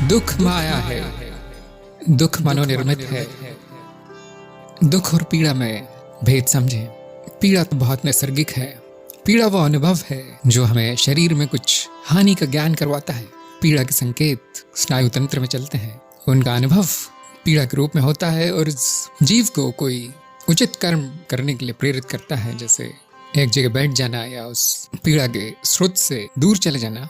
दुख माया है, दुख मनोनिर्मित है। दुख और पीड़ा में भेद समझें। पीड़ा तो बहुत नैसर्गिक है। पीड़ा वो अनुभव है जो हमें शरीर में कुछ हानि का ज्ञान करवाता है। पीड़ा के संकेत स्नायु तंत्र में चलते हैं, उनका अनुभव पीड़ा के रूप में होता है और इस जीव को कोई उचित कर्म करने के लिए प्रेरित करता है, जैसे एक जगह बैठ जाना या उस पीड़ा के स्रोत से दूर चले जाना।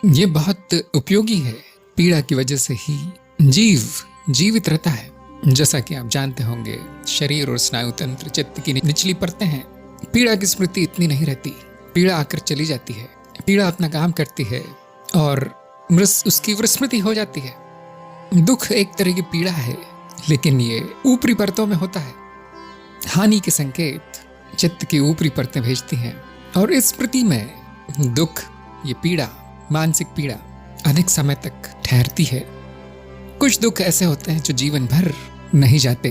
ये बहुत उपयोगी है। पीड़ा की वजह से ही जीव जीवित रहता है। जैसा कि आप जानते होंगे, शरीर और स्नायु तंत्र चित्त की निचली परतें हैं। पीड़ा की स्मृति इतनी नहीं रहती। पीड़ा आकर चली जाती है, पीड़ा अपना काम करती है और उसकी विस्मृति हो जाती है। दुख एक तरह की पीड़ा है, लेकिन ये ऊपरी परतों में होता है। हानि के संकेत चित्त की ऊपरी परतें भेजती हैं और इस स्मृति में दुख, ये पीड़ा, मानसिक पीड़ा अधिक समय तक ठहरती है। कुछ दुख ऐसे होते हैं जो जीवन भर नहीं जाते।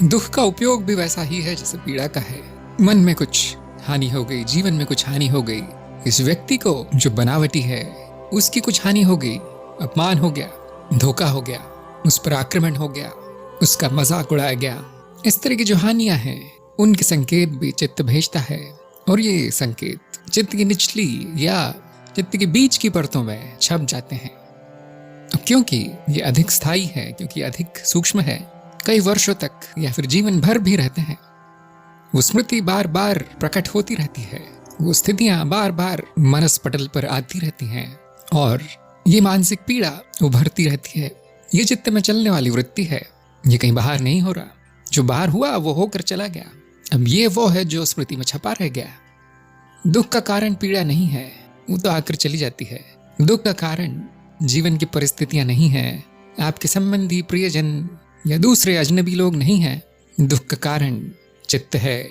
दुख का उपयोग भी वैसा ही है जैसे पीड़ा का है। मन में कुछ हानि हो गई, जीवन में कुछ हानि हो गई, इस व्यक्ति को जो बनावटी है उसकी कुछ हानि हो गई, अपमान हो गया, धोखा हो गया, उस पर आक्रमण हो गया, उसका मजाक उड़ाया गया। इस तरह की जो हानियां हैं उनके संकेत भी चित्त भेजता है और ये संकेत चित्त की निचली या चित्त के बीच की परतों में छप जाते हैं। क्योंकि ये अधिक स्थायी है, क्योंकि अधिक सूक्ष्म है, कई वर्षों तक या फिर जीवन भर भी रहते हैं। वो स्मृति बार बार प्रकट होती रहती है, वो स्थितियां बार बार मनस पटल पर आती रहती हैं और ये मानसिक पीड़ा उभरती रहती है। ये चित्त में चलने वाली वृत्ति है, ये कहीं बाहर नहीं हो रहा। जो बाहर हुआ वो होकर चला गया। अब ये वो है जो स्मृति में छपा रह गया। दुख का कारण पीड़ा नहीं है, वो तो आकर चली जाती है। दुख का कारण जीवन की परिस्थितियां नहीं है, आपके संबंधी, प्रियजन या दूसरे अजनबी लोग नहीं हैं। दुख का कारण चित्त है।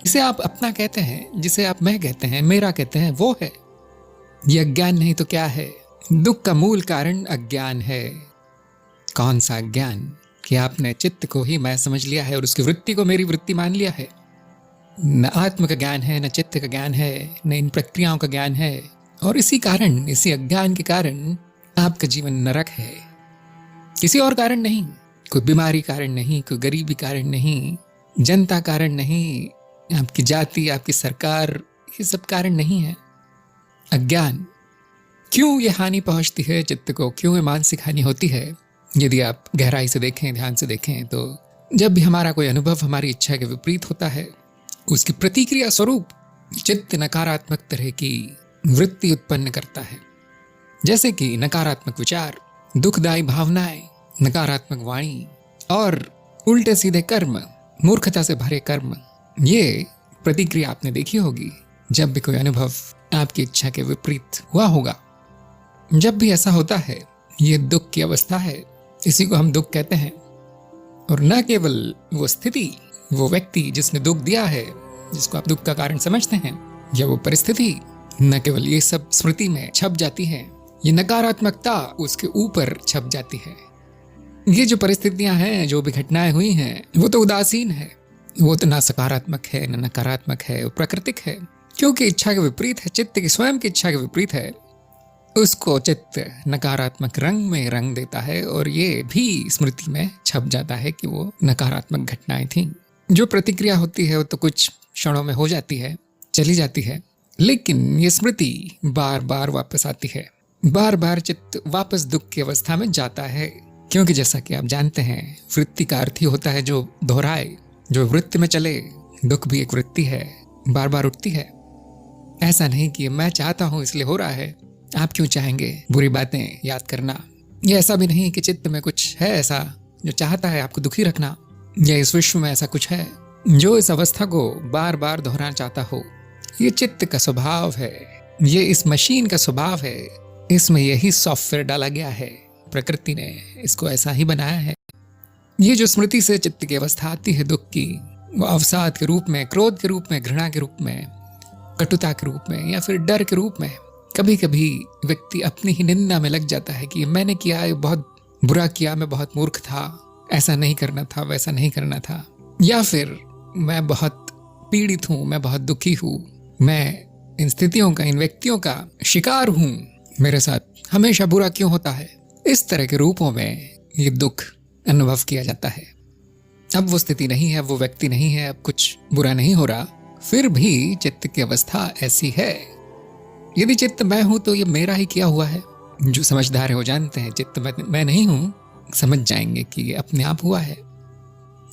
जिसे आप अपना कहते हैं, जिसे आप मैं कहते हैं, मेरा कहते हैं, वो है। ये अज्ञान नहीं तो क्या है? दुख का मूल कारण अज्ञान है। कौन सा अज्ञान? कि आपने चित्त को ही मैं समझ लिया है और उसकी वृत्ति को मेरी वृत्ति मान लिया है। न आत्म का ज्ञान है, न चित्त का ज्ञान है, न इन प्रक्रियाओं का ज्ञान है और इसी कारण, इसी अज्ञान के कारण आपका जीवन नरक है। किसी और कारण नहीं, कोई बीमारी कारण नहीं, कोई गरीबी कारण नहीं, जनता कारण नहीं, आपकी जाति, आपकी सरकार, ये सब कारण नहीं है। अज्ञान। क्यों ये हानि पहुंचती है चित्त को, क्यों ये मानसिक हानि होती है? यदि आप गहराई से देखें, ध्यान से देखें, तो जब भी हमारा कोई अनुभव हमारी इच्छा के विपरीत होता है, उसकी प्रतिक्रिया स्वरूप चित्त नकारात्मक तरह की वृत्ति उत्पन्न करता है। जैसे कि नकारात्मक विचार, दुखदायी भावनाएं, नकारात्मक वाणी और उल्टे सीधे कर्म, मूर्खता से भरे कर्म। ये प्रतिक्रिया आपने देखी होगी जब भी कोई अनुभव आपकी इच्छा के विपरीत हुआ होगा। जब भी ऐसा होता है, ये दुख की अवस्था है, इसी को हम दुख कहते हैं। और न केवल वो स्थिति, वो व्यक्ति जिसने दुख दिया है, जिसको आप दुख का कारण समझते हैं, या वो परिस्थिति, न केवल ये सब स्मृति में छप जाती है, ये नकारात्मकता उसके ऊपर छप जाती है। ये जो परिस्थितियां हैं, जो भी घटनाएं हुई हैं, वो तो उदासीन है, वो तो ना सकारात्मक है न नकारात्मक है, वो प्राकृतिक है। क्योंकि इच्छा के विपरीत है, चित्त की स्वयं की इच्छा के विपरीत है, उसको चित्त नकारात्मक रंग में रंग देता है और ये भी स्मृति में छप जाता है कि वो नकारात्मक घटनाएं थीं। जो प्रतिक्रिया होती है वो तो कुछ क्षणों में हो जाती है, चली जाती है, लेकिन ये स्मृति बार बार वापस आती है। बार बार चित्त वापस दुख की अवस्था में जाता है। क्योंकि जैसा कि आप जानते हैं, वृत्ति का अर्थ ही होता है जो दोहराए, जो वृत्ति में चले। दुख भी एक वृत्ति है, बार बार उठती है। ऐसा नहीं कि मैं चाहता हूं इसलिए हो रहा है। आप क्यों चाहेंगे बुरी बातें याद करना? ये ऐसा भी नहीं कि चित्त में कुछ है ऐसा जो चाहता है आपको दुखी रखना, या इस विश्व में ऐसा कुछ है जो इस अवस्था को बार बार दोहराना चाहता हो। ये चित्त का स्वभाव है, ये इस मशीन का स्वभाव है, इसमें यही सॉफ्टवेयर डाला गया है। प्रकृति ने इसको ऐसा ही बनाया है। ये जो स्मृति से चित्त की अवस्था आती है दुख की, वो अवसाद के रूप में, क्रोध के रूप में, घृणा के रूप में, कटुता के रूप में या फिर डर के रूप में। कभी कभी व्यक्ति अपनी ही निंदा में लग जाता है कि मैंने किया, ये बहुत बुरा किया, मैं बहुत मूर्ख था, ऐसा नहीं करना था, वैसा नहीं करना था, या फिर मैं बहुत पीड़ित हूं, मैं बहुत दुखी हूं, मैं इन स्थितियों का, इन व्यक्तियों का शिकार हूं, मेरे साथ हमेशा बुरा क्यों होता है। इस तरह के रूपों में ये दुख अनुभव किया जाता है। अब वो स्थिति नहीं है, अब वो व्यक्ति नहीं है, अब कुछ बुरा नहीं हो रहा, फिर भी चित्त की अवस्था ऐसी है। यदि चित्त मैं हूं तो ये मेरा ही किया हुआ है। जो समझदार है वो जानते हैं चित्त मैं नहीं हूं, समझ जाएंगे कि ये अपने आप हुआ है।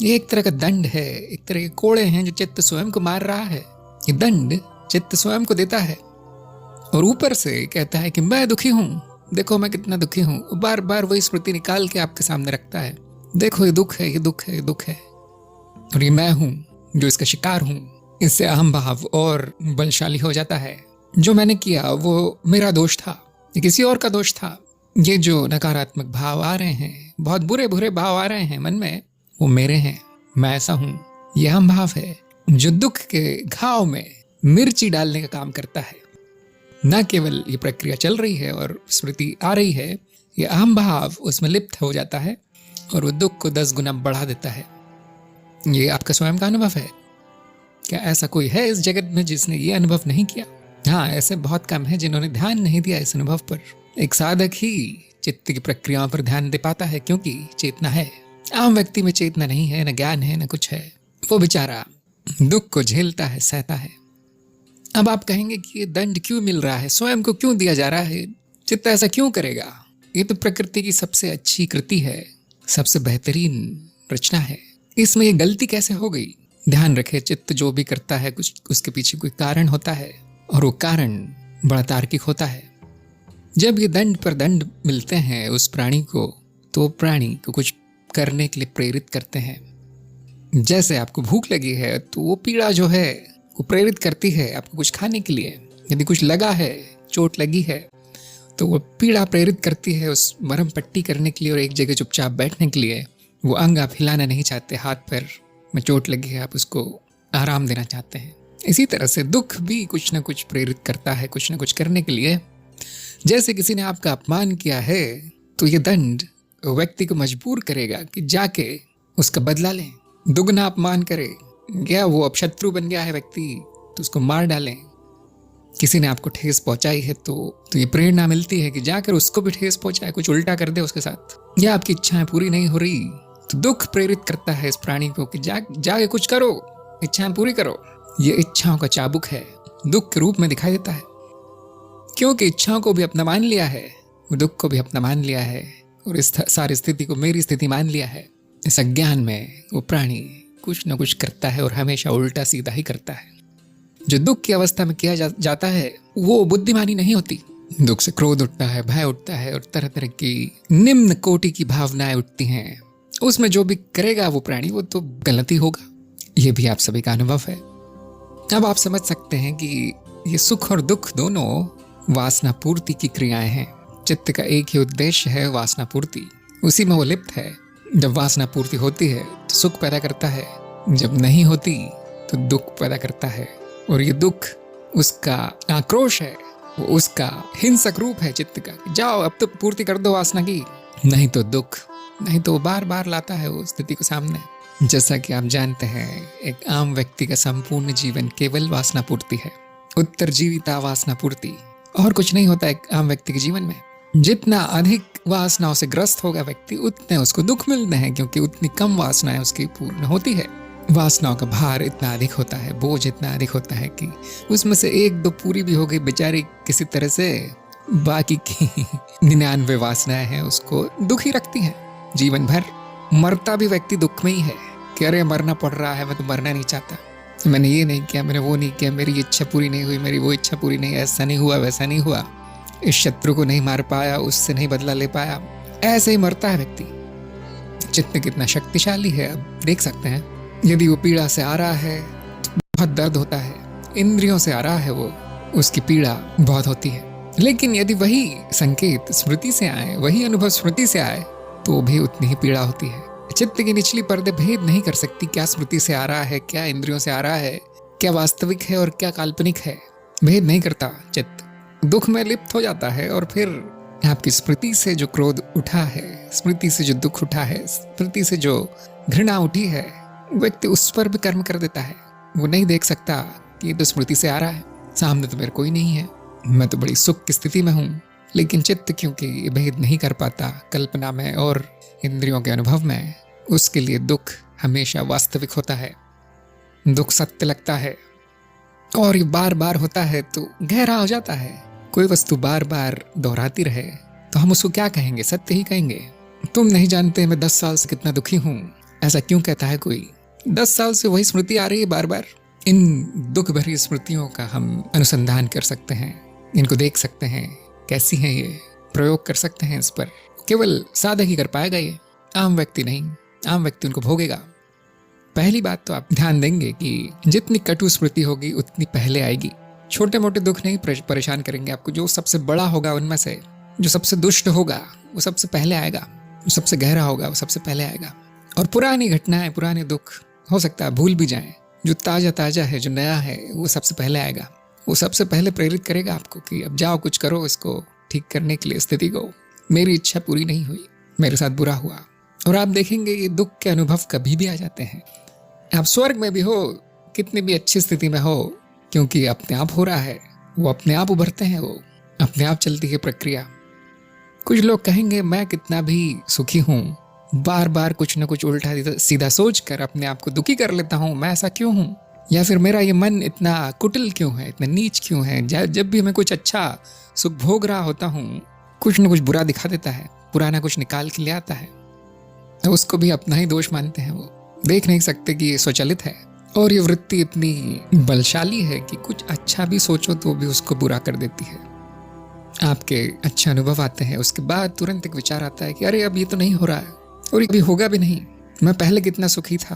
ये एक तरह का दंड है, एक तरह के कोड़े हैं जो चित्त स्वयं को मार रहा है। ये दंड चित्त स्वयं को देता है और ऊपर से कहता है कि मैं दुखी हूं, देखो मैं कितना दुखी हूं। बार बार वही स्मृति निकाल के आपके सामने रखता है, देखो ये दुख है, ये दुख है, ये दुख है। और ये मैं हूं जो इसका शिकार हूं। इससे अहम भाव और बलशाली हो जाता है। जो मैंने किया वो मेरा दोष था, ये किसी और का दोष था। ये जो नकारात्मक भाव आ रहे हैं, बहुत बुरे बुरे भाव आ रहे हैं मन में, वो मेरे हैं, मैं ऐसा हूं। यह अहम भाव है जो दुख के घाव में मिर्ची डालने का काम करता है। न केवल ये प्रक्रिया चल रही है और स्मृति आ रही है, ये अहम भाव उसमें लिप्त हो जाता है और वो दुख को 10 गुना बढ़ा देता है। ये आपका स्वयं का अनुभव है। क्या ऐसा कोई है इस जगत में जिसने ये अनुभव नहीं किया? हाँ, ऐसे बहुत कम है जिन्होंने ध्यान नहीं दिया इस अनुभव पर। एक साधक ही चित्त की प्रक्रियाओं पर ध्यान दे पाता है, क्योंकि चेतना है। आम व्यक्ति में चेतना नहीं है, न ज्ञान है, न कुछ है। वो बेचारा दुख को झेलता है, सहता है। अब आप कहेंगे कि ये दंड क्यों मिल रहा है, स्वयं को क्यों दिया जा रहा है, चित्त ऐसा क्यों करेगा? ये तो प्रकृति की सबसे अच्छी कृति है, सबसे बेहतरीन रचना है, इसमें ये गलती कैसे हो गई? ध्यान रखे, चित्त जो भी करता है कुछ उसके पीछे कोई कारण होता है और वो कारण बड़ा तार्किक होता है। जब ये दंड पर दंड मिलते हैं उस प्राणी को, तो प्राणी को कुछ करने के लिए प्रेरित करते हैं। जैसे आपको भूख लगी है तो वो पीड़ा जो है वो प्रेरित करती है आपको कुछ खाने के लिए। यदि कुछ लगा है, चोट लगी है, तो वो पीड़ा प्रेरित करती है उस मरहम पट्टी करने के लिए और एक जगह चुपचाप बैठने के लिए। वो अंग आप हिलाना नहीं चाहते, हाथ पैर में चोट लगी है, आप उसको आराम देना चाहते हैं। इसी तरह से दुख भी कुछ ना कुछ प्रेरित करता है, कुछ ना कुछ करने के लिए। जैसे किसी ने आपका अपमान किया है तो ये दंड व्यक्ति को मजबूर करेगा कि जाके उसका बदला लें, दुगना अपमान करे। क्या वो अब शत्रु बन गया है व्यक्ति, तो उसको मार डालें। किसी ने आपको ठेस पहुंचाई है तो ये प्रेरणा मिलती है कि जाकर उसको भी ठेस पहुंचाए, कुछ उल्टा कर दे उसके साथ। या आपकी इच्छाएं पूरी नहीं हो रही तो दुख प्रेरित करता है इस प्राणी को कि जाके कुछ करो, इच्छाएं पूरी करो। ये इच्छाओं का चाबुक है, दुख के रूप में दिखाई देता है, क्योंकि इच्छाओं को भी अपना मान लिया है, दुख को भी अपना मान लिया है और इस सारी स्थिति को मेरी स्थिति मान लिया है। इस अज्ञान में वो प्राणी कुछ न कुछ करता है और हमेशा उल्टा सीधा ही करता है। जो दुख की अवस्था में किया जाता है वो बुद्धिमानी नहीं होती। दुख से क्रोध उठता है, भय उठता है और तरह तरह की निम्न कोटि की भावनाएं उठती हैं। उसमें जो भी करेगा वो प्राणी, वो तो गलती होगा। ये भी आप सभी का अनुभव है। अब आप समझ सकते हैं कि ये सुख और दुख दोनों वासना पूर्ति की क्रियाएं हैं। चित्त का एक ही उद्देश्य है, वासना पूर्ति। उसी में वो लिप्त है। जब वासना पूर्ति होती है तो सुख पैदा करता है, जब नहीं होती तो दुख पैदा करता है। और ये दुख उसका आक्रोश है, वो उसका हिंसक रूप है चित्त का। जाओ अब तो पूर्ति कर दो वासना की, नहीं तो दुख, नहीं तो बार बार लाता है वो स्थिति को सामने। जैसा कि आप जानते हैं, एक आम व्यक्ति का संपूर्ण जीवन केवल वासना पूर्ति है, उत्तरजीविता वासना पूर्ति, और कुछ नहीं होता एक आम व्यक्ति के जीवन में। जितना अधिक वासनाओं से ग्रस्त होगा व्यक्ति, उतने उसको दुख मिलते हैं, क्योंकि उतनी कम वासनाएं उसकी पूर्ण होती है। वासनाओं का भार इतना अधिक होता है, बोझ इतना अधिक होता है कि उसमें से 1-2 पूरी भी हो गई बेचारी किसी तरह से, बाकी की 99 वासनाएं हैं उसको दुखी रखती हैं जीवन भर। मरता भी व्यक्ति दुख में ही है कि अरे मरना पड़ रहा है, मैं तो मरना नहीं चाहता, मैंने ये नहीं किया, मैंने वो नहीं किया, मेरी इच्छा पूरी नहीं हुई, मेरी वो इच्छा पूरी नहीं, ऐसा नहीं हुआ, वैसा नहीं हुआ, इस शत्रु को नहीं मार पाया, उससे नहीं बदला ले पाया। ऐसे ही मरता है व्यक्ति। चित्त कितना शक्तिशाली है अब देख सकते हैं। यदि वो पीड़ा से आ रहा है तो बहुत दर्द होता है, इंद्रियों से आ रहा है वो, उसकी पीड़ा बहुत होती है। लेकिन यदि वही संकेत स्मृति से आए, वही अनुभव स्मृति से आए, तो भी उतनी ही पीड़ा होती है। चित्त की निचली पर्दे भेद नहीं कर सकती क्या स्मृति से आ रहा है, क्या इंद्रियों से आ रहा है, क्या वास्तविक है और क्या काल्पनिक है, भेद नहीं करता चित्त। दुख में लिप्त हो जाता है और फिर आपकी स्मृति से जो क्रोध उठा है, स्मृति से जो दुख उठा है, स्मृति से जो घृणा उठी है, व्यक्ति उस पर भी कर्म कर देता है। वो नहीं देख सकता कि ये तो स्मृति से आ रहा है, सामने तो मेरे कोई नहीं है, मैं तो बड़ी सुख की स्थिति में हूँ, लेकिन चित्त क्योंकि भेद नहीं कर पाता कल्पना में और इंद्रियों के अनुभव में, उसके लिए दुख हमेशा वास्तविक होता है। दुख सत्य लगता है और ये बार बार होता है तो गहरा हो जाता है। कोई वस्तु बार बार दोहराती रहे तो हम उसको क्या कहेंगे? सत्य ही कहेंगे। तुम नहीं जानते मैं 10 साल से कितना दुखी हूं, ऐसा क्यों कहता है कोई? 10 साल से वही स्मृति आ रही है बार बार। इन दुख भरी स्मृतियों का हम अनुसंधान कर सकते हैं, इनको देख सकते हैं कैसी हैं ये, प्रयोग कर सकते हैं इस पर। केवल साधक ही कर पाएगा ये, आम व्यक्ति नहीं। आम व्यक्ति उनको भोगेगा। पहली बात तो आप ध्यान देंगे कि जितनी कटु स्मृति होगी उतनी पहले आएगी। छोटे मोटे दुख नहीं परेशान करेंगे आपको, जो सबसे बड़ा होगा उनमें से, जो सबसे दुष्ट होगा वो सबसे पहले आएगा, जो सबसे गहरा होगा वो सबसे पहले आएगा। और पुरानी घटनाएं, पुराने दुख हो सकता है भूल भी जाएं। जो ताजा ताजा है, जो नया है, वो सबसे पहले आएगा। वो सबसे पहले प्रेरित करेगा आपको कि अब जाओ कुछ करो इसको ठीक करने के लिए स्थिति को। मेरी इच्छा पूरी नहीं हुई, मेरे साथ बुरा हुआ। और आप देखेंगे ये दुख के अनुभव कभी भी आ जाते हैं। आप स्वर्ग में भी हो, कितनी भी अच्छी स्थिति में हो, क्योंकि अपने आप हो रहा है, वो अपने आप उभरते हैं, वो अपने आप चलती है प्रक्रिया। कुछ लोग कहेंगे मैं कितना भी सुखी हूं, बार बार कुछ न कुछ उल्टा सीधा सोच कर अपने आप को दुखी कर लेता हूं, मैं ऐसा क्यों हूं? या फिर मेरा ये मन इतना कुटिल क्यों है, इतना नीच क्यों है? जब भी मैं कुछ अच्छा सुख भोग रहा होता हूँ, कुछ न कुछ बुरा दिखा देता है, पुराना कुछ निकाल के ले आता है। उसको भी अपना ही दोष मानते हैं। वो देख नहीं सकते कि ये स्वचालित है। और ये वृत्ति इतनी बलशाली है कि कुछ अच्छा भी सोचो तो भी उसको बुरा कर देती है। आपके अच्छे अनुभव आते हैं, उसके बाद तुरंत एक विचार आता है कि अरे अब ये तो नहीं हो रहा है और ये होगा भी नहीं। मैं पहले कितना सुखी था,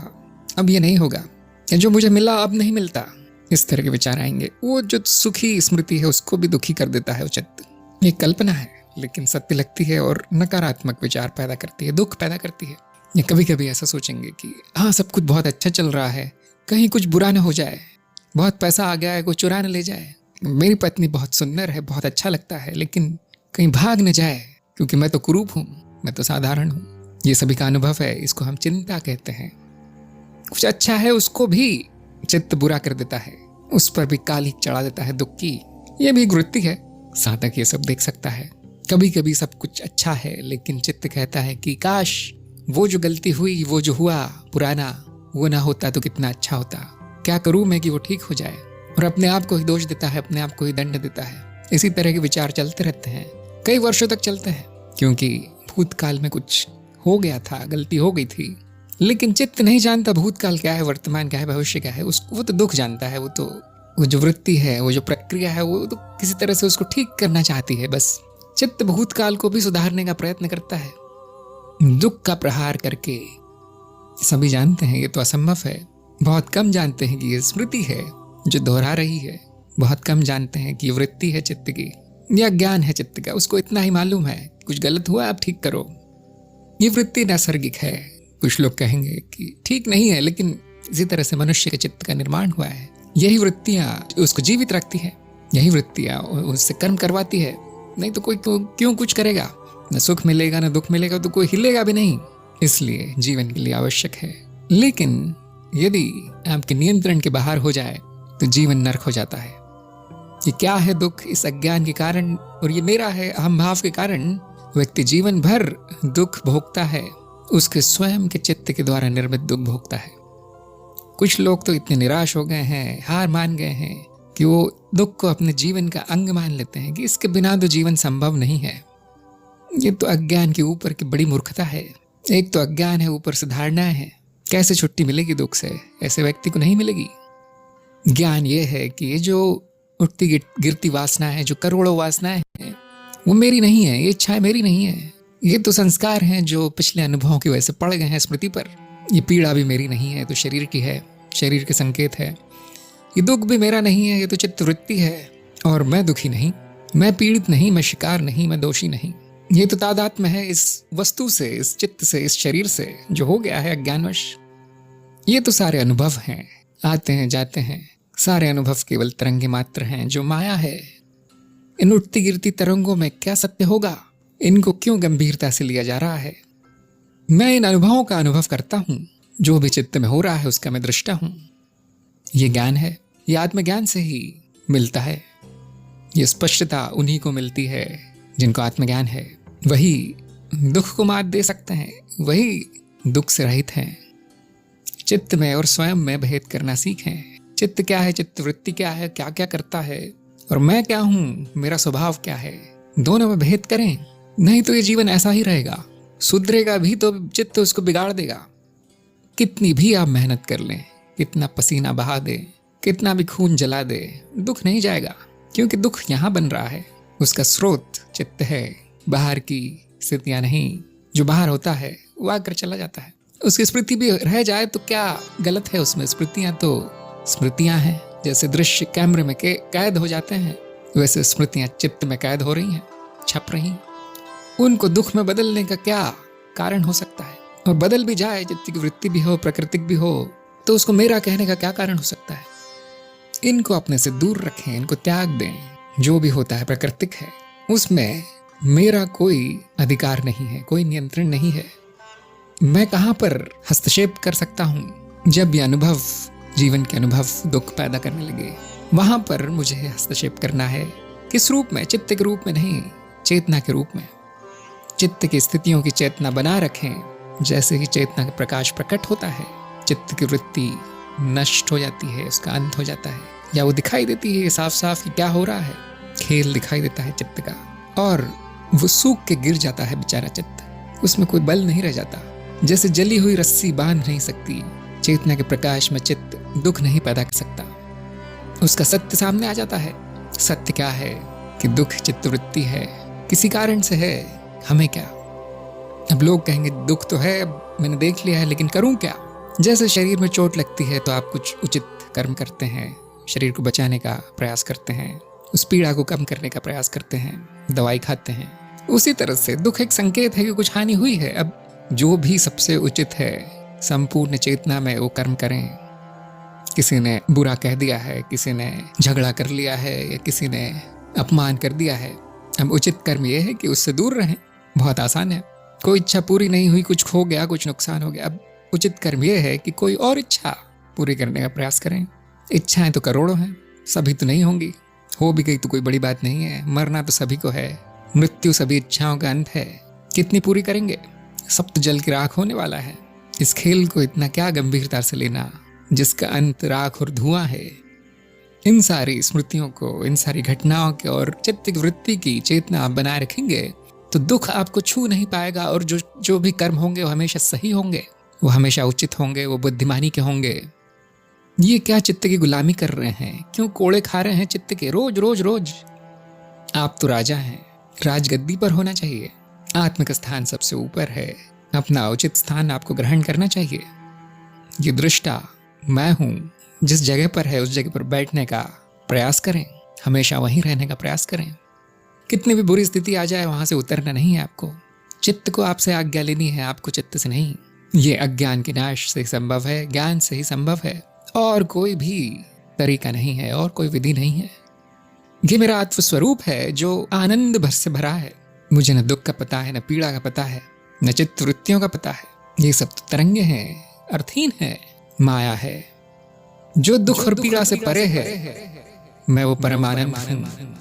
अब ये नहीं होगा। जो मुझे मिला अब नहीं मिलता। इस तरह के विचार आएंगे। वो जो सुखी स्मृति है उसको भी दुखी कर देता है वो चित्त। ये कल्पना है लेकिन सत्य लगती है और नकारात्मक विचार पैदा करती है, दुख पैदा करती है। ये कभी कभी ऐसा सोचेंगे कि हाँ सब कुछ बहुत अच्छा चल रहा है, कहीं कुछ बुरा न हो जाए, बहुत पैसा आ गया है कोई चुरा न ले जाए, मेरी पत्नी बहुत सुंदर है, बहुत अच्छा लगता है, लेकिन कहीं भाग न जाए क्योंकि मैं तो कुरूप हूँ, मैं तो साधारण हूँ। ये सभी का अनुभव है, इसको हम चिंता कहते हैं। कुछ अच्छा है उसको भी चित्त बुरा कर देता है, उस पर भी कालिक चढ़ा देता है दुख की। ये भी एक वृत्ति है। साधक ये सब देख सकता है। कभी कभी सब कुछ अच्छा है लेकिन चित्त कहता है कि काश वो जो गलती हुई, वो जो हुआ पुराना, वो ना होता तो कितना अच्छा होता। क्या करूं मैं कि वो ठीक हो जाए? और अपने आप को ही दोष देता है, अपने आप को ही दंड देता है। इसी तरह के विचार चलते रहते हैं, कई वर्षों तक चलते हैं, क्योंकि भूतकाल में कुछ हो गया था, गलती हो गई थी। लेकिन चित्त नहीं जानता भूतकाल क्या है, वर्तमान क्या है, भविष्य क्या है। वो तो दुख जानता है। वो जो वृत्ति है, वो जो प्रक्रिया है, वो तो किसी तरह से उसको ठीक करना चाहती है। बस चित्त भूतकाल को भी सुधारने का प्रयत्न करता है, दुख का प्रहार करके। सभी जानते हैं ये तो असंभव है। बहुत कम जानते हैं कि ये स्मृति है जो दोहरा रही है। बहुत कम जानते हैं कि ये वृत्ति है चित्त की, या ज्ञान है चित्त का। उसको इतना ही मालूम है कुछ गलत हुआ आप ठीक करो। ये वृत्ति नैसर्गिक है। कुछ लोग कहेंगे कि ठीक नहीं है, लेकिन इसी तरह से मनुष्य के चित्त का निर्माण हुआ है। यही वृत्तियां उसको जीवित रखती है, यही वृत्तियां उससे कर्म करवाती है। नहीं तो कोई क्यों कुछ करेगा? न सुख मिलेगा न दुख मिलेगा तो कोई हिलेगा भी नहीं। इसलिए जीवन के लिए आवश्यक है। लेकिन यदि आपके नियंत्रण के बाहर हो जाए तो जीवन नरक हो जाता है। ये क्या है दुख? इस अज्ञान के कारण, और ये मेरा है अहम भाव के कारण व्यक्ति जीवन भर दुख भोगता है। उसके स्वयं के चित्त के द्वारा निर्मित दुख भोगता है। कुछ लोग तो इतने निराश हो गए हैं, हार मान गए हैं कि वो दुख को अपने जीवन का अंग मान लेते हैं कि इसके बिना तो जीवन संभव नहीं है। ये तो अज्ञान के ऊपर की बड़ी मूर्खता है। एक तो अज्ञान है, ऊपर से धारणाएं हैं। कैसे छुट्टी मिलेगी दुख से? ऐसे व्यक्ति को नहीं मिलेगी। ज्ञान ये है कि ये जो उठती गिरती वासना है, जो करोड़ों वासनाएं हैं, वो मेरी नहीं है, ये इच्छाएं मेरी नहीं है। ये तो संस्कार हैं जो पिछले अनुभवों की वजह से पड़ गए हैं स्मृति पर। ये पीड़ा भी मेरी नहीं है, तो शरीर की है, शरीर के संकेत है। ये दुख भी मेरा नहीं है, ये तो चित्तवृत्ति है। और मैं दुखी नहीं, मैं पीड़ित नहीं, मैं शिकार नहीं, मैं दोषी नहीं। ये तो तादात्म्य है इस वस्तु से, इस चित्त से, इस शरीर से जो हो गया है अज्ञानवश। ये तो सारे अनुभव हैं, आते हैं जाते हैं। सारे अनुभव केवल तरंगे मात्र हैं जो माया है। इन उठती गिरती तरंगों में क्या सत्य होगा? इनको क्यों गंभीरता से लिया जा रहा है? मैं इन अनुभवों का अनुभव करता हूं, जो भी चित्त में हो रहा है उसका मैं दृष्टा हूं। ये ज्ञान है, ये आत्मज्ञान से ही मिलता है। ये स्पष्टता उन्हीं को मिलती है जिनको आत्मज्ञान है वही दुख को मात दे सकते हैं, वही दुख से रहित हैं। चित्त में और स्वयं में भेद करना सीखें। चित्त क्या है, चित्त वृत्ति क्या है, क्या क्या करता है, और मैं क्या हूं, मेरा स्वभाव क्या है, दोनों में भेद करें। नहीं तो ये जीवन ऐसा ही रहेगा। सुधरेगा भी तो चित्त उसको बिगाड़ देगा। कितनी भी आप मेहनत कर लें, कितना पसीना बहा दे, कितना भी खून जला दे, दुख नहीं जाएगा, क्योंकि दुख यहां बन रहा है। उसका स्रोत चित्त है, बाहर की स्थितियां नहीं। जो बाहर होता है वो आकर चला जाता है। उसकी स्मृति भी रह जाए तो क्या गलत है उसमें? स्मृतियां तो स्मृतियां हैं। जैसे दृश्य कैमरे में कैद हो जाते हैं, वैसे स्मृतियां चित्त में कैद हो रही हैं, छप रही हैं। उनको दुख में बदलने का क्या कारण हो सकता है? और बदल भी जाए, चित्त की वृत्ति भी हो, प्राकृतिक भी हो, तो उसको मेरा कहने का क्या कारण हो सकता है? इनको अपने से दूर रखें, इनको त्याग दें। जो भी होता है प्राकृतिक है, उसमें मेरा कोई अधिकार नहीं है, कोई नियंत्रण नहीं है। मैं कहाँ पर हस्तक्षेप कर सकता हूँ? जब ये अनुभव, जीवन के अनुभव दुख पैदा करने लगे, वहां पर मुझे हस्तक्षेप करना है। किस रूप में? चित्त के रूप में नहीं, चेतना के रूप में। चित्त की स्थितियों की चेतना बना रखें। जैसे ही चेतना का प्रकाश प्रकट होता है, चित्त की वृत्ति नष्ट हो जाती है, उसका अंत हो जाता है, या वो दिखाई देती है साफ साफ कि क्या हो रहा है। खेल दिखाई देता है चित्त का, और वो सूख के गिर जाता है बेचारा चित्त। उसमें कोई बल नहीं रह जाता। जैसे जली हुई रस्सी बांध नहीं सकती, चेतना के प्रकाश में चित्त दुख नहीं पैदा कर सकता। उसका सत्य सामने आ जाता है। सत्य क्या है? कि दुख चित्तवृत्ति है, किसी कारण से है, हमें क्या। अब लोग कहेंगे दुख तो है, मैंने देख लिया है, लेकिन करूं क्या? जैसे शरीर में चोट लगती है तो आप कुछ उचित कर्म करते हैं, शरीर को बचाने का प्रयास करते हैं, उस पीड़ा को कम करने का प्रयास करते हैं, दवाई खाते हैं। उसी तरह से दुख एक संकेत है कि कुछ हानि हुई है। अब जो भी सबसे उचित है, संपूर्ण चेतना में वो कर्म करें। किसी ने बुरा कह दिया है, किसी ने झगड़ा कर लिया है, या किसी ने अपमान कर दिया है, अब उचित कर्म ये है कि उससे दूर रहें। बहुत आसान है। कोई इच्छा पूरी नहीं हुई, कुछ खो गया, कुछ नुकसान हो गया, अब उचित कर्म ये है कि कोई और इच्छा पूरी करने का प्रयास करें। इच्छाएं तो करोड़ों हैं, सभी तो नहीं होंगी, हो भी गई तो कोई बड़ी बात नहीं है। मरना तो सभी को है, मृत्यु सभी इच्छाओं का अंत है। कितनी पूरी करेंगे? सब तो जल की राख होने वाला है। इस खेल को इतना क्या गंभीरता से लेना, जिसका अंत राख और धुआं है। इन सारी स्मृतियों को, इन सारी घटनाओं के और चित्त की वृत्ति की चेतना आप बनाए रखेंगे तो दुख आपको छू नहीं पाएगा। और जो भी कर्म होंगे वो हमेशा सही होंगे, वो हमेशा उचित होंगे, वो बुद्धिमानी के होंगे। ये क्या चित्त की गुलामी कर रहे हैं? क्यों कोड़े खा रहे हैं चित्त के रोज रोज रोज? आप तो राजा हैं, राजगद्दी पर होना चाहिए। आत्मिक स्थान सबसे ऊपर है, अपना उचित स्थान आपको ग्रहण करना चाहिए। ये दृष्टा मैं हूं, जिस जगह पर है उस जगह पर बैठने का प्रयास करें, हमेशा वहीं रहने का प्रयास करें। कितनी भी बुरी स्थिति आ जाए वहां से उतरना नहीं है आपको। चित्त को आपसे आज्ञा लेनी है, आपको चित्त से नहीं। ये अज्ञान के नाश से संभव है, ज्ञान से ही संभव है, और कोई भी तरीका नहीं है, और कोई विधि नहीं है। ये मेरा आत्मस्वरूप है जो आनंद भर से भरा है। मुझे न दुख का पता है, न पीड़ा का पता है, न चित्त वृत्तियों का पता है। ये सब तो तरंगे हैं, अर्थहीन है, माया है। जो दुख और पीड़ा से परे है, मैं वो परमानंद हूं।